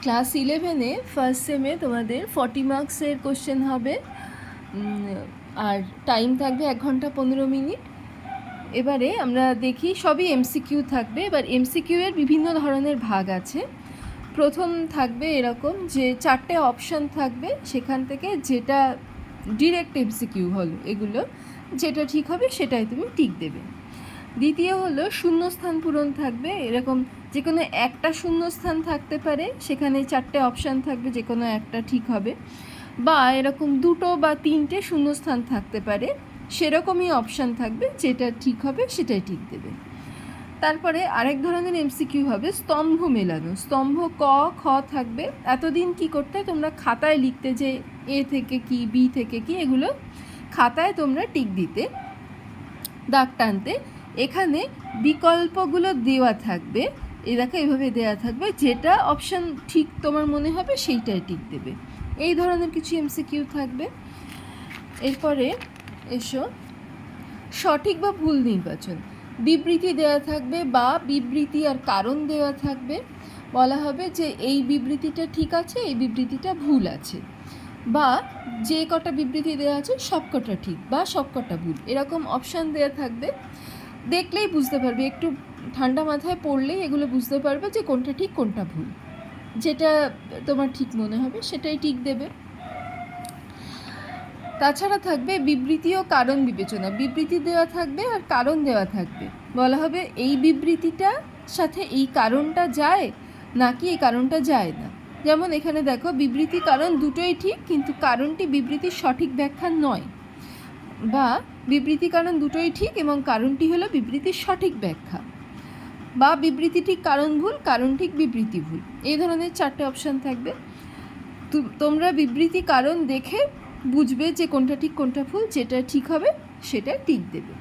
Class 11-এ first সেমে তোমাদের 40 মার্কসের question হবে, আর টাইম থাকবে 1 ঘন্টা 15 মিনিট। এবারে আমরা দেখি, সবই এমসিকিউ থাকবে। এবার এমসিকিউ এর বিভিন্ন ধরনের ভাগ আছে। প্রথম থাকবে এরকম যে 4টে অপশান থাকবে, সেখান থেকে যেটা ডিরেক্ট এমসিকিউ হলো এগুলো, যেটা ঠিক হবে সেটাই তুমি টিক দেবে। দ্বিতীয় হলো শূন্যস্থান পূরণ থাকবে, এরকম যে কোনো একটা শূন্যস্থান থাকতে পারে, সেখানে 4টে অপশান থাকবে, যে কোনো একটা ঠিক হবে। বা এরকম 2টো বা 3টে শূন্যস্থান থাকতে পারে, সেরকমই অপশান থাকবে, যেটা ঠিক হবে সেটাই ঠিক দেবে। তারপরে আরেক ধরনের এমসিকিউ হবে স্তম্ভ মেলানো। স্তম্ভ ক খ থাকবে। এতদিন কি করতে, তোমরা খাতায় লিখতে যে এ থেকে কি, বি থেকে কি, এগুলো খাতায় তোমরা টিক দিতে, দাগ টানতে। এখানে বিকল্পগুলো দেওয়া থাকবে, এই দেখো এভাবে দেওয়া থাকবে, যেটা অপশান ঠিক তোমার মনে হবে সেইটাই টিক দেবে। এই ধরনের কিছু এমসিকিউ থাকবে। এরপরে এসো সঠিক বা ভুল নির্বাচন। বিবৃতি দেওয়া থাকবে বা বিবৃতি আর কারণ দেওয়া থাকবে। বলা হবে যে এই বিবৃতিটা ঠিক আছে, এই বিবৃতিটা ভুল আছে, বা যে কটা বিবৃতি দেওয়া আছে সব কটা ঠিক বা সব কটা ভুল, এরকম অপশান দেওয়া থাকবে। দেখলেই বুঝতে পারবে, একটু ঠান্ডা মাথায় পড়লেই এগুলো বুঝতে পারবে যে কোনটা ঠিক কোনটা ভুল। যেটা তোমার ঠিক মনে হবে সেটাই ঠিক দেবে। তাছাড়া থাকবে বিবৃতি ও কারণ বিবেচনা। বিবৃতি দেওয়া থাকবে আর কারণ দেওয়া থাকবে। বলা হবে এই বিবৃতিটার সাথে এই কারণটা যায় নাকি এই কারণটা যায় না। যেমন এখানে দেখো, বিবৃতি কারণ দুটোই ঠিক, কিন্তু কারণটি বিবৃতির সঠিক ব্যাখ্যা নয়। বা বিবৃতি কারণ দুটোই ঠিক এবং কারণটি হলো বিবৃতির সঠিক ব্যাখ্যা। বা বিবৃতি ঠিক কারণ ভুল, কারণ ঠিক বিবৃতি ভুল। এই ধরনের 4টে অপশান থাকবে। তোমরা বিবৃতি কারণ দেখে বুঝবে যে কোনটা ঠিক কোনটা ভুল, যেটা ঠিক হবে সেটা টিক দেবে।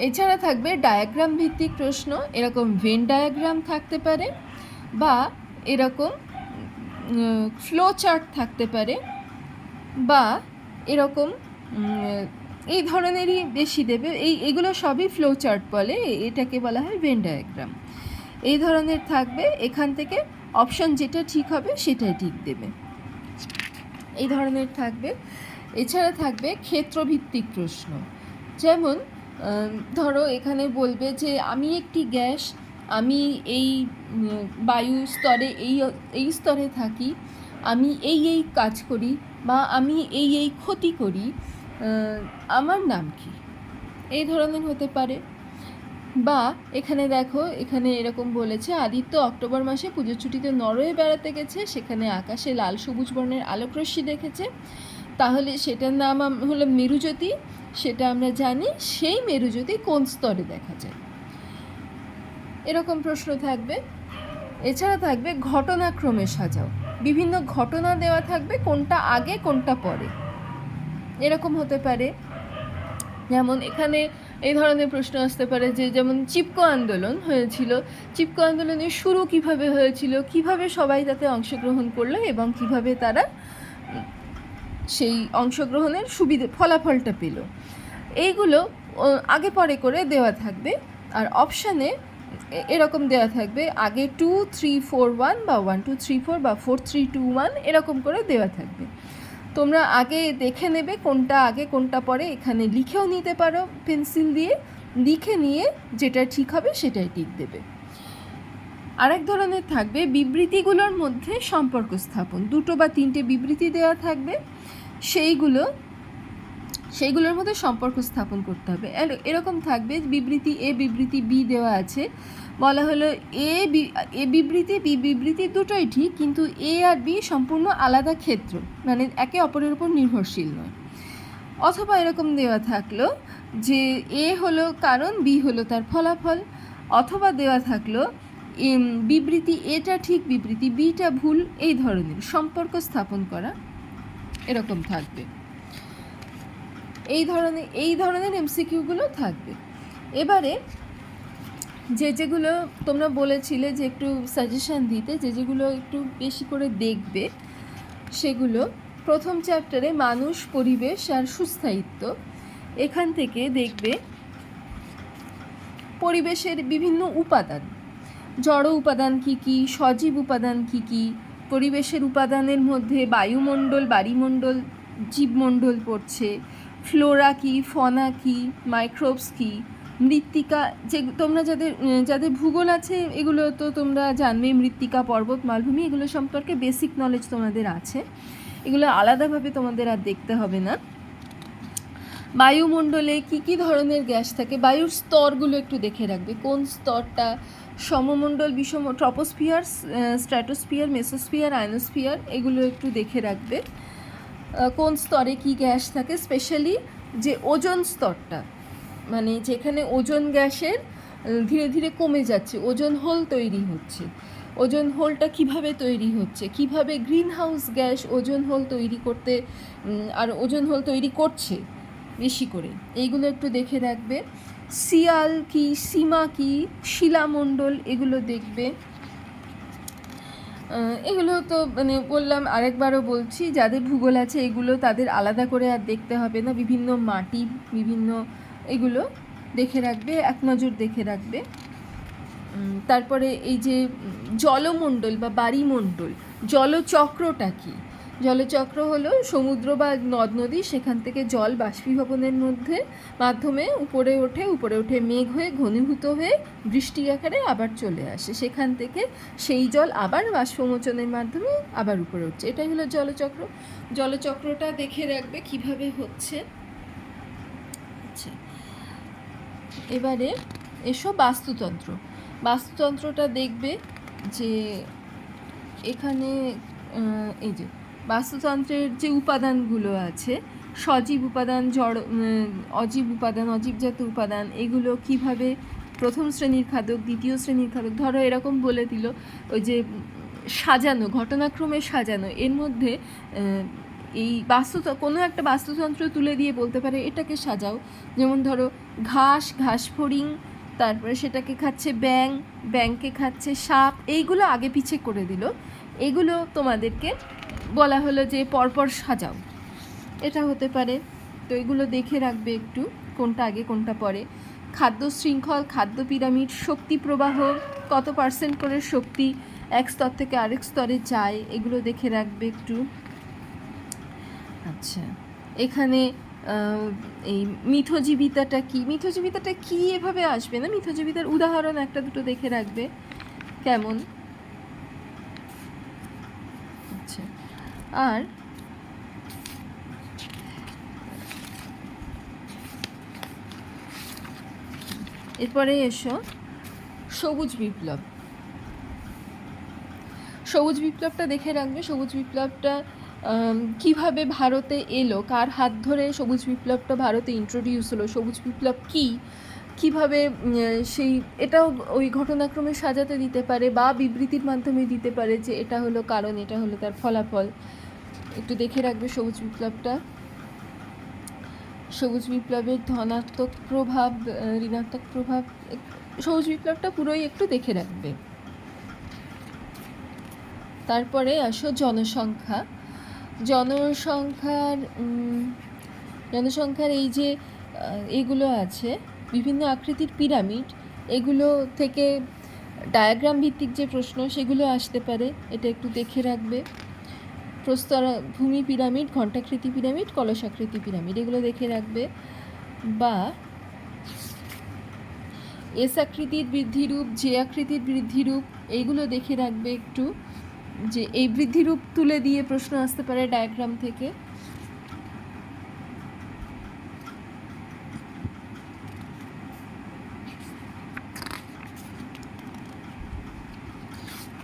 এছাড়া থাকবে ডায়াগ্রাম ভিত্তিক প্রশ্ন, এরকম ভেন ডায়াগ্রাম থাকতে পারে, বা এরকম ফ্লো চার্ট থাকতে পারে, বা এরকম এই ধরনেরই বেশি দেবে। এগুলো সবই ফ্লো চার্ট বলে, এটাকে বলা হয় ভেন ডায়াগ্রাম। এই ধরনের থাকবে, এখান থেকে অপশান যেটা ঠিক হবে সেটাই ঠিক দেবে। এই ধরনের থাকবে। এছাড়া থাকবে ক্ষেত্রভিত্তিক প্রশ্ন। যেমন ধরো এখানে বলবে যে আমি একটি গ্যাস, আমি এই বায়ু স্তরে এই স্তরে থাকি, আমি এই কাজ করি, বা আমি এই ক্ষতি করি, আমার নাম কি, এই ধরনের হতে পারে। বা এখানে দেখো, এখানে এরকম বলেছে আদিত্য অক্টোবর মাসে পুজোর ছুটিতে নরওয়ে বেড়াতে গেছে, সেখানে আকাশে লাল সবুজ বর্ণের আলোকরশ্মি দেখেছে, তাহলে সেটার নাম হলো মেরুজ্যোতি। সেটা আমরা জানি, সেই মেরুজ্যোতি কোন স্তরে দেখা যায়, এরকম প্রশ্ন থাকবে। এছাড়া থাকবে ঘটনাক্রমে সাজাও। বিভিন্ন ঘটনা দেওয়া থাকবে, কোনটা আগে কোনটা পরে, এরকম হতে পারে। যেমন এখানে এই ধরনের প্রশ্ন আসতে পারে যে, যেমন চিপকো আন্দোলন হয়েছিল, চিপকো আন্দোলনের শুরু কিভাবে হয়েছিল, কিভাবে সবাই তাতে অংশগ্রহণ করলো এবং কিভাবে তারা সেই অংশগ্রহণের ফলাফলটা পেল, এইগুলো আগে পরে করে দেওয়া থাকবে। আর অপশানে এরকম দেওয়া থাকবে, আগে 2 3 4 1 বা 1 2 3 4 বা 4 3 2 1 এরকম করে দেওয়া থাকবে। তোমরা আগে দেখে নেবে কোনটা আগে কোনটা পরে, এখানে লিখেও নিতে পারো, পেন্সিল দিয়ে লিখে নিয়ে যেটা ঠিক হবে সেটাই টিক দেবে। আরেক ধরনের থাকবে বিবৃতিগুলোর মধ্যে সম্পর্ক স্থাপন। 2টো বা 3টে বিবৃতি দেওয়া থাকবে, সেইগুলোর মধ্যে সম্পর্ক স্থাপন করতে হবে। এরকম থাকবে বিবৃতি এ বিবৃতি বি দেওয়া আছে, বলা হলো এ বিবৃতি বি বিবৃতি দুটোই ঠিক, কিন্তু এ আর বি সম্পূর্ণ আলাদা ক্ষেত্র, মানে একে অপরের উপর নির্ভরশীল নয়। অথবা এরকম দেওয়া থাকলো যে এ হলো কারণ, বি হলো তার ফলাফল। অথবা দেওয়া থাকলো বিবৃতি এটা ঠিক, বিবৃতি বিটা ভুল। এই ধরনের সম্পর্ক স্থাপন করা এরকম থাকবে। এই ধরনের এমসিকিউগুলো থাকবে। এবারে যেগুলো তোমরা বলেছিলে যে একটু সাজেশান দিতে, যেগুলো একটু বেশি করে দেখবে, সেগুলো প্রথম চ্যাপ্টারে মানুষ, পরিবেশ আর সুস্থায়িত্ব। এখান থেকে দেখবে পরিবেশের বিভিন্ন উপাদান, জড় উপাদান কী কী, সজীব উপাদান কী কী, পরিবেশের উপাদানের মধ্যে বায়ুমণ্ডল, বাড়িমণ্ডল, জীবমণ্ডল পড়ছে, ফ্লোরা কী, ফনা কী, মাইক্রোবস কী, মৃত্তিকা, যে তোমরা যাদের যাদের ভূগোল আছে এগুলো তো তোমরা জানবে, মৃত্তিকা, পর্বত, মালভূমি, এগুলো সম্পর্কে বেসিক নলেজ তোমাদের আছে, এগুলো আলাদাভাবে তোমাদের আর দেখতে হবে না। বায়ুমণ্ডলে কী কী ধরনের গ্যাস থাকে, বায়ুর স্তরগুলো একটু দেখে রাখবে, কোন স্তরটা সমমণ্ডল, বিষম, ট্রপোস্ফিয়ার, স্ট্র্যাটোস্ফিয়ার, মেসোস্ফিয়ার, আয়নোস্ফিয়ার, এগুলো একটু দেখে রাখবে। কোন স্তরে কি গ্যাস থাকে, স্পেশালি যে ওজোন স্তরটা, মানে যেখানে ওজোন গ্যাসের ধীরে ধীরে কমে যাচ্ছে, ওজোন হোল তৈরি হচ্ছে, ওজোন হোলটা কিভাবে তৈরি হচ্ছে, কিভাবে greenhouse gas ozone hole তৈরি করতে আর ওজোন হোল তৈরি করছে বেশি করে, এইগুলো একটু দেখে রাখবে। সিয়াল কি, সীমা কি, শিলামণ্ডল, এগুলো দেখবে। এগুলো তো মানে বললাম, আরেকবারও বলছি, যাদের ভূগোল আছে এগুলো তাদের আলাদা করে আর দেখতে হবে না, বিভিন্ন মাটি, বিভিন্ন এগুলো দেখে রাখবে, এক নজর দেখে রাখবে। তারপরে এই যে জলমণ্ডল বা বায়ুমণ্ডল, জলচক্রটা কী, জলচক্র হলো সমুদ্র বা নদ নদী, সেখান থেকে জল বাষ্পীভবনের মাধ্যমে উপরে ওঠে মেঘ হয়ে ঘনীভূত হয়ে বৃষ্টি আকারে আবার চলে আসে, সেখান থেকে সেই জল আবার বাষ্পমোচনের মাধ্যমে আবার উপরে উঠছে, এটাই হলো জলচক্র। জলচক্রটা দেখে রাখবে কিভাবে হচ্ছে। আচ্ছা, এবারে এসো বাস্তুতন্ত্র। বাস্তুতন্ত্রটা দেখবে যে এখানে এই যে বাস্তুতন্ত্রের যে উপাদানগুলো আছে, সজীব উপাদান, জড়, অজীব উপাদান, অজীবজাত উপাদান, এগুলো কিভাবে প্রথম শ্রেণীর খাদক, দ্বিতীয় শ্রেণীর খাদক, ধরো এরকম বলে দিল, ওই যে সাজানো, ঘটনাক্রমে সাজানো, এর মধ্যে এই কোনো একটা বাস্তুতন্ত্র তুলে দিয়ে বলতে পারে এটাকে সাজাও, যেমন ধরো ঘাস ফড়িং, তারপরে সেটাকে খাচ্ছে ব্যাঙকে খাচ্ছে সাপ, এইগুলো আগে পিছে করে দিল, এগুলো তোমাদেরকে বলা হলো যে পরপর সাজাও, এটা হতে পারে। তো এগুলো দেখে রাখবে একটু, কোনটা আগে কোনটা পরে। খাদ্য শৃঙ্খল, খাদ্য পিরামিড, শক্তি প্রবাহ, কত পার্সেন্ট করে শক্তি এক স্তর থেকে আরেক স্তরে যায়, এগুলো দেখে রাখবে একটু। আচ্ছা, এখানে এই মিথজীবিতাটা কি এভাবে আসবে না, মিথজীবিতার উদাহরণ একটা দুটো দেখে রাখবে কেমন। আচ্ছা, আর এরপরে এসো সবুজ বিপ্লব। সবুজ বিপ্লবটা দেখে রাখবে, সবুজ বিপ্লবটা কিভাবে ভারতে এলো, কার হাত ধরে সবুজ বিপ্লবটা ভারতে ইন্ট্রোডিউস হলো, সবুজ বিপ্লব কীভাবে সেই এটাও ওই ঘটনাক্রমে সাজাতে দিতে পারে বা বিবৃতির মাধ্যমে দিতে পারে যে এটা হলো কারণ, এটা হলো তার ফলাফল, একটু দেখে রাখবে সবুজ বিপ্লবটা। সবুজ বিপ্লবের ধনাত্মক প্রভাব, ঋণাত্মক প্রভাব, সবুজ বিপ্লবটা পুরোই একটু দেখে রাখবে। তারপরে আসো জনসংখ্যার এই যে এগুলো আছে বিভিন্ন আকৃতির পিরামিড, এগুলো থেকে ডায়াগ্রাম ভিত্তিক যে প্রশ্ন সেগুলো আসতে পারে, এটা একটু দেখে রাখবে। প্রস্তরভূমি পিরামিড, ঘণ্টাকৃতি পিরামিড, কলসাকৃতি পিরামিড, এগুলো দেখে রাখবে। বা এস আকৃতির বৃদ্ধিরূপ, যে আকৃতির বৃদ্ধিরূপ, এইগুলো দেখে রাখবে একটু, যে এই বৃদ্ধিরূপ তুলে দিয়ে প্রশ্ন আসতে পারে ডায়াগ্রাম থেকে।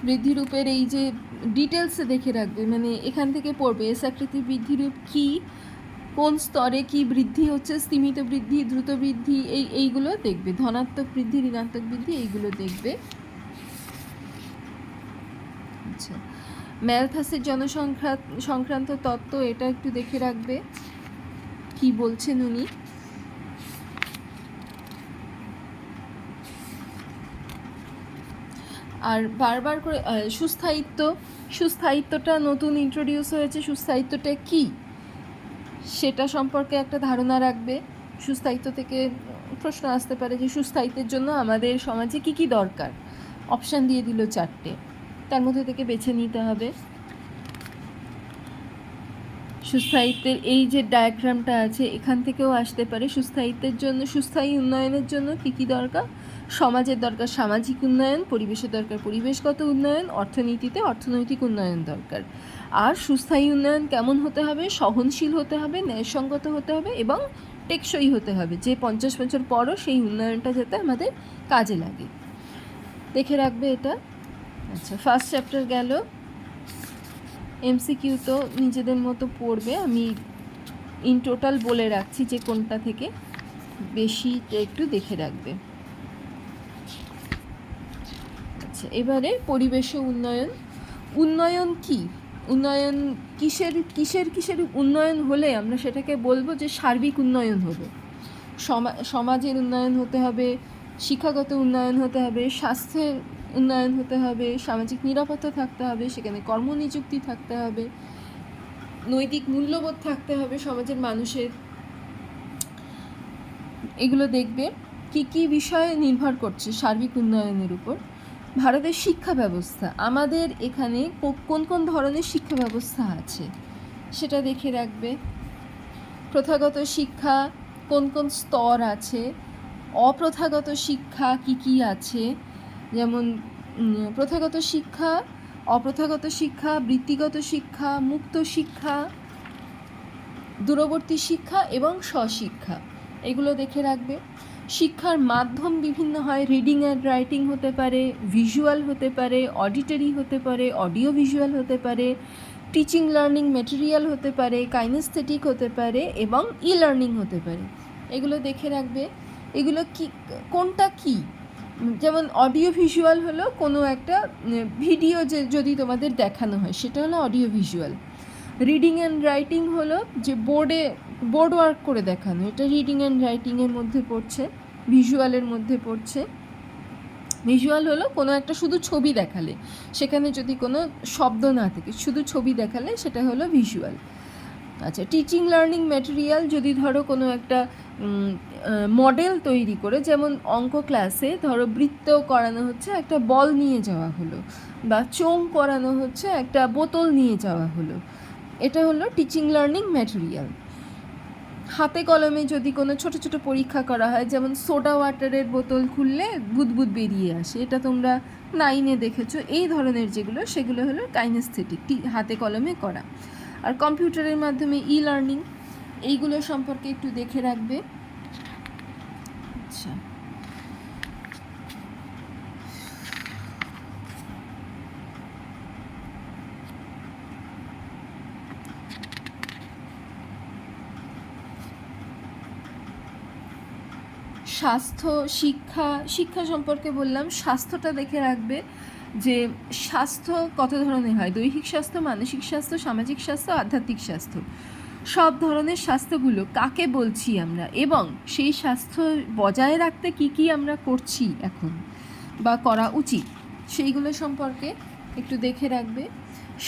বৃদ্ধিরূপের এই যে ডিটেলসে দেখে রাখবে, মানে এখান থেকে পড়বে এস আকৃতির বৃদ্ধিরূপ কী, কোন স্তরে কি বৃদ্ধি হচ্ছে, স্তিমিত বৃদ্ধি, দ্রুত বৃদ্ধি, এইগুলো দেখবে, ধনাত্মক বৃদ্ধি, ঋণাত্মক বৃদ্ধি, এইগুলো দেখবে। আচ্ছা, ম্যালথাসের জনসংখ্যা সংক্রান্ত তত্ত্ব, এটা একটু দেখে রাখবে কি বলছেন উনি। আর বারবার করে সুস্থায়িত্বটা নতুন ইন্ট্রোডিউস হয়েছে, সুস্থায়িত্বটা কি সেটা সম্পর্কে একটা ধারণা রাখবে। সুস্থায়িত্ব থেকে প্রশ্ন আসতে পারে যে সুস্থায়িত্বের জন্য আমাদের সমাজে কী কী দরকার, অপশান দিয়ে দিল 4টে, তার মধ্যে থেকে বেছে নিতে হবে। সুস্থায়িত্বের এই যে ডায়াগ্রামটা আছে এখান থেকেও আসতে পারে। সুস্থায়িত্বের জন্য, সুস্থায়ী উন্নয়নের জন্য কী কী দরকার? সমাজের দরকার সামাজিক উন্নয়ন, পরিবেশের দরকার পরিবেশগত উন্নয়ন, অর্থনীতিতে অর্থনৈতিক উন্নয়ন দরকার। আর সুস্থায়ী উন্নয়ন কেমন হতে হবে? সহনশীল হতে হবে, ন্যায়সঙ্গত হতে হবে এবং টেকসই হতে হবে, যে 50 বছর পরও সেই উন্নয়নটা যাতে আমাদের কাজে লাগে। দেখে রাখবে এটা। আচ্ছা, ফার্স্ট চ্যাপ্টার গেল। এমসিকিউ তো নিজেদের মতো পড়বে, আমি ইন টোটাল বলে রাখছি যে কোনটা থেকে বেশি একটু দেখে রাখবে। আচ্ছা, এবারে পরিবেশ ও উন্নয়ন। উন্নয়ন কি? উন্নয়ন কিসের কিসের কিসের উন্নয়ন হলে আমরা সেটাকে বলবো যে সার্বিক উন্নয়ন হলো? সমাজের উন্নয়ন হতে হবে, শিক্ষাগত উন্নয়ন হতে হবে, স্বাস্থ্যের উন্নয়ন হতে হবে, সামাজিক নিরাপত্তা থাকতে হবে, সেখানে কর্মনিযুক্তি থাকতে হবে, নৈতিক মূল্যবোধ থাকতে হবে সমাজের মানুষের। এগুলো দেখবে কি কি বিষয়ে নির্ভর করছে সার্বিক উন্নয়নের উপর। ভারতের শিক্ষা ব্যবস্থা, আমাদের এখানে কোন কোন ধরনের শিক্ষা ব্যবস্থা আছে সেটা দেখে রাখবে। প্রথাগত শিক্ষা কোন কোন স্তর আছে, অপ্রথাগত শিক্ষা কি কি আছে, যেমন প্রথাগত শিক্ষা, অপ্রথাগত শিক্ষা, বৃত্তিগত শিক্ষা, মুক্ত শিক্ষা, দূরবর্তী শিক্ষা এবং স্বশিক্ষা, এগুলো দেখে রাখবে। শিক্ষার মাধ্যম বিভিন্ন হয়, রিডিং অ্যান্ড রাইটিং হতে পারে, ভিজুয়াল হতে পারে, অডিটরি হতে পারে, অডিও ভিজুয়াল হতে পারে, টিচিং লার্নিং মেটেরিয়াল হতে পারে, কাইনেস্থেটিক হতে পারে এবং ই লার্নিং হতে পারে। এগুলো দেখে রাখবে। এগুলো কি, কোনটা কি? যেমন অডিও ভিজুয়াল হলো কোনো একটা ভিডিও যে যদি তোমাদের দেখানো হয় সেটা হলো audio visual. Reading and writing হলো যে বোর্ড ওয়ার্ক করে দেখানো, এটা রিডিং অ্যান্ড রাইটিংয়ের মধ্যে পড়ছে, ভিজুয়ালের মধ্যে পড়ছে। ভিজুয়াল হলো কোনো একটা শুধু ছবি দেখালে, সেখানে যদি কোনো শব্দ না থাকে, শুধু ছবি দেখালে সেটা হলো ভিজুয়াল। আচ্ছা, টিচিং লার্নিং ম্যাটেরিয়াল, যদি ধরো কোনো একটা মডেল তৈরি করে, যেমন অঙ্ক ক্লাসে ধরো বৃত্ত করানো হচ্ছে, একটা বল নিয়ে যাওয়া হলো, বা চোঙ করানো হচ্ছে, একটা বোতল নিয়ে যাওয়া হলো, এটা হলো টিচিং লার্নিং ম্যাটেরিয়াল। হাতে কলমে যদি কোনো ছোট ছোট পরীক্ষা করা হয়, যেমন সোডা ওয়াটারের বোতল খুললে বুদবুদ বেরিয়ে আসে, এটা তোমরা 9-এ দেখেছো, এই ধরনের যেগুলো সেগুলো হলো কাইনেস্থেটিক, হাতে কলমে করা। আর কম্পিউটারের মাধ্যমে ই লার্নিং, এইগুলো সম্পর্কে একটু দেখে রাখবে। আচ্ছা, স্বাস্থ্য, শিক্ষা সম্পর্কে বললাম। স্বাস্থ্যটা দেখে রাখবে যে স্বাস্থ্য কত ধরনের হয়, দৈহিক স্বাস্থ্য, মানসিক স্বাস্থ্য, সামাজিক স্বাস্থ্য, আধ্যাত্মিক স্বাস্থ্য। সব ধরনের স্বাস্থ্যগুলো কাকে বলছি আমরা, এবং সেই স্বাস্থ্য বজায় রাখতে কি কি আমরা করছি এখন বা করা উচিত, সেইগুলো সম্পর্কে একটু দেখে রাখবে।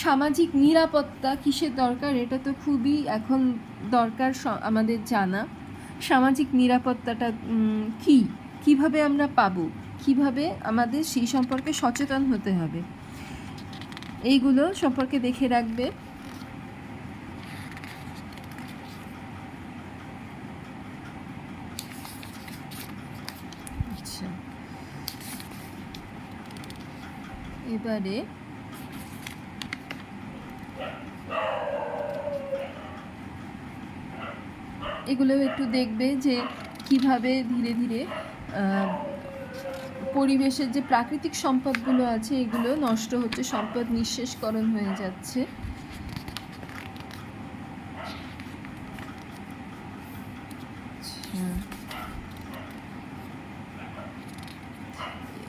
সামাজিক নিরাপত্তা কিসের দরকার, এটা তো খুবই এখন দরকার আমাদের জানা। সামাজিক নিরাপত্তাটা কী, কীভাবে আমরা পাবো, কিভাবে আমাদের সেই সম্পর্কে সচেতন হতে হবে, এইগুলো সম্পর্কে দেখে রাখবে। আচ্ছা, এবারে এগুলো একটু দেখবে যে কিভাবে ধীরে ধীরে পরিবেশের যে প্রাকৃতিক সম্পদগুলো আছে এগুলো নষ্ট হচ্ছে, সম্পদ নিঃশেষকরণ হয়ে যাচ্ছে।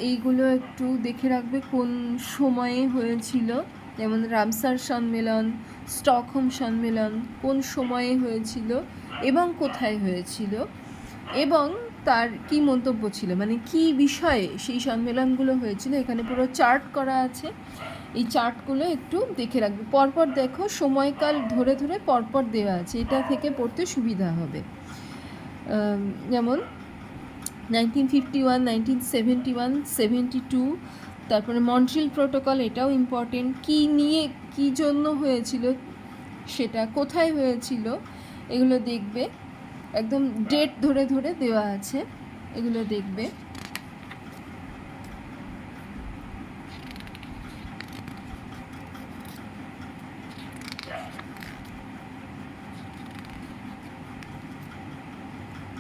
এইগুলো একটু দেখে রাখবে কোন সময়ে হয়েছিল, যেমন রামসার সম্মেলন, স্টকহোম সম্মেলন কোন সময়ে হয়েছিল এবং কোথায় হয়েছিল, এবং তার কি মন্তব্য ছিল, মানে কি বিষয়ে সেই সম্মেলনগুলো হয়েছিল। এখানে পুরো চার্ট করা আছে, এই চার্টগুলো একটু দেখে রাখবে। পরপর দেখো, সময়কাল ধরে ধরে পরপর দেওয়া আছে, এটা থেকে পড়তে সুবিধা হবে। যেমন 1951, 1971, 72, তারপরে মন্ট্রিল প্রোটোকল, এটাও ইম্পর্টেন্ট, কী নিয়ে কী জন্য হয়েছিল সেটা, কোথায় হয়েছিল, এগুলো দেখবে। একদম ডেট ধরে ধরে দেওয়া আছে, এগুলো দেখবে।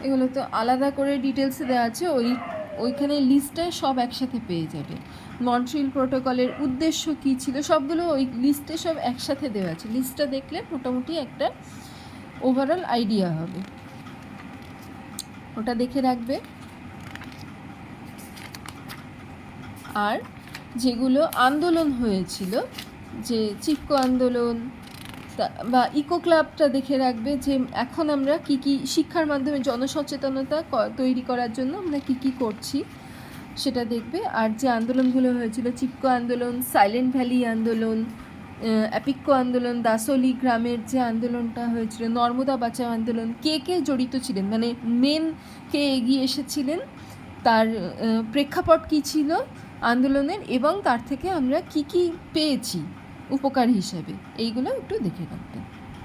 এগুলো তো আলাদা করে ডিটেলসে দেওয়া আছে, ওইখানে লিস্টে সব একসাথে পেয়ে যাবে। মন্ট্রিল প্রোটোকলের উদ্দেশ্য কী ছিল সবগুলো ওই লিস্টে সব একসাথে দেওয়া আছে। লিস্টটা দেখলে মোটামুটি একটা ওভারঅল আইডিয়া হবে, ওটা দেখে রাখবে। আর যেগুলো আন্দোলন হয়েছিল, যে চিপকো আন্দোলন বা ইকো ক্লাবটা দেখে রাখবে, যে এখন আমরা কি কি শিক্ষার মাধ্যমে জনসচেতনতা তৈরি করার জন্য আমরা কি কি করছি সেটা দেখবে। আর যে আন্দোলনগুলো হয়েছিল, চিপকো আন্দোলন, সাইলেন্ট ভ্যালি আন্দোলন, অ্যাপিক্কো আন্দোলন, দাসলি গ্রামের যে আন্দোলনটা হয়েছিল, নর্মদা বাঁচাও আন্দোলন, কে কে জড়িত ছিলেন, মানে মেন কে এগিয়ে এসেছিলেন, তার প্রেক্ষাপট কী ছিল আন্দোলনের, এবং তার থেকে আমরা কি কি পেয়েছি উপকার হিসাবে, এইগুলো একটু দেখে রাখবেন।